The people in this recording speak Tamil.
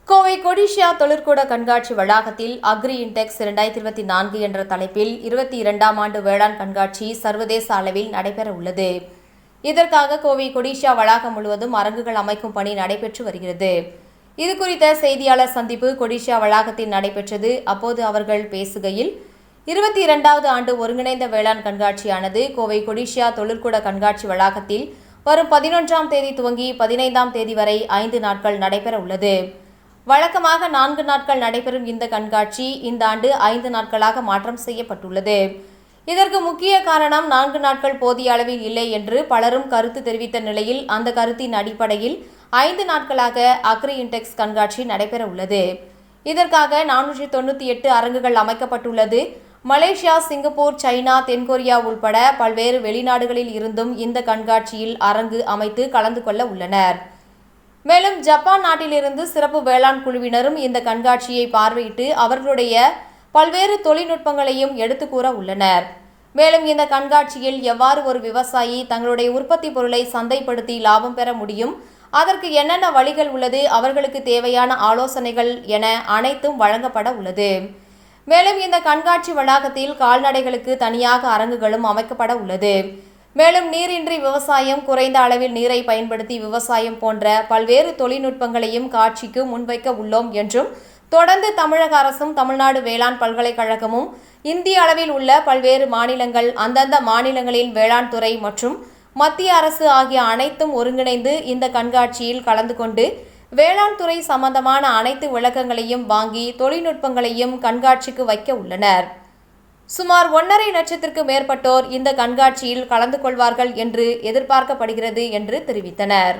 கோவை கொடிஷியா தொழிற்கூட கண்காட்சி வளாகத்தில் அக்ரி இன்டெக்ஸ் 2024 என்ற தலைப்பில் 22ஆம் ஆண்டு வேளாண் கண்காட்சி சர்வதேச அளவில் நடைபெற உள்ளது. இதற்காக கோவை கொடிஷியா வளாகம் முழுவதும் அரங்குகள் அமைக்கும் பணி நடைபெற்று வருகிறது. இதுகுறித்த செய்தியாளர் சந்திப்பு கொடிஷியா வளாகத்தில் நடைபெற்றது. அப்போது அவர்கள் பேசுகையில் 22வது ஆண்டு ஒருங்கிணைந்த வேளாண் கண்காட்சியானது கோவை கொடிஷியா தொழிற்கூட கண்காட்சி வளாகத்தில் வரும் 11ஆம் தேதி துவங்கி 15ஆம் தேதி வரை 5 நாட்கள் நடைபெற உள்ளது. வழக்கமாக 4 நாட்கள் நடைபெறும் இந்த கண்காட்சி இந்த ஆண்டு 5 நாட்களாக மாற்றம் செய்யப்பட்டுள்ளது. இதற்கு முக்கிய காரணம் 4 நாட்கள் போதிய அளவில் இல்லை என்று பலரும் கருத்து தெரிவித்த நிலையில் அந்த கருத்தின் அடிப்படையில் 5 நாட்களாக அக்ரி இன்டெக்ஸ் கண்காட்சி நடைபெற உள்ளது. இதற்காக 498 அரங்குகள் அமைக்கப்பட்டுள்ளது. மலேசியா, சிங்கப்பூர், சைனா, தென்கொரியா உள்பட பல்வேறு வெளிநாடுகளில் இருந்தும் இந்த கண்காட்சியில் அரங்கு அமைத்து கலந்து கொள்ள உள்ளனர். மேலும் ஜப்பான் நாட்டிலிருந்து சிறப்பு வேளாண் குழுவினரும் இந்த கண்காட்சியை பார்வையிட்டு அவர்களுடைய பல்வேறு தொழில்நுட்பங்களையும் எடுத்து கூற உள்ளனர். மேலும் இந்த கண்காட்சியில் எவ்வாறு ஒரு விவசாயி தங்களுடைய உற்பத்தி பொருளை சந்தைப்படுத்தி லாபம் பெற முடியும், அதற்கு என்னென்ன வழிகள் உள்ளது, அவர்களுக்கு தேவையான ஆலோசனைகள் என அனைத்தும் வழங்கப்பட உள்ளது. மேலும் இந்த கண்காட்சி வளாகத்தில் கால்நடைகளுக்கு தனியாக அரங்குகளும் அமைக்கப்பட உள்ளது. மேலும் நீரின்றி விவசாயம், குறைந்த அளவில் நீரை பயன்படுத்தி விவசாயம் போன்ற பல்வேறு தொழில்நுட்பங்களையும் காட்சிக்கு முன்வைக்க உள்ளோம் என்றும், தொடர்ந்து தமிழக அரசும் தமிழ்நாடு வேளாண் பல்கலைக்கழகமும் இந்திய அளவில் உள்ள பல்வேறு மாநிலங்கள், அந்தந்த மாநிலங்களின் வேளாண் துறை மற்றும் மத்திய அரசு ஆகிய அனைத்தும் ஒருங்கிணைந்து இந்த கண்காட்சியில் கலந்து கொண்டு வேளாண் துறை சம்பந்தமான அனைத்து விளக்கங்களையும் வாங்கி தொழில்நுட்பங்களையும் கண்காட்சிக்கு வைக்க உள்ளனர். சுமார் 1.5 லட்சத்திற்கு மேற்பட்டோர் இந்த கண்காட்சியில் கலந்து கொள்வார்கள் என்று எதிர்பார்க்கப்படுகிறது என்று தெரிவித்தனர்.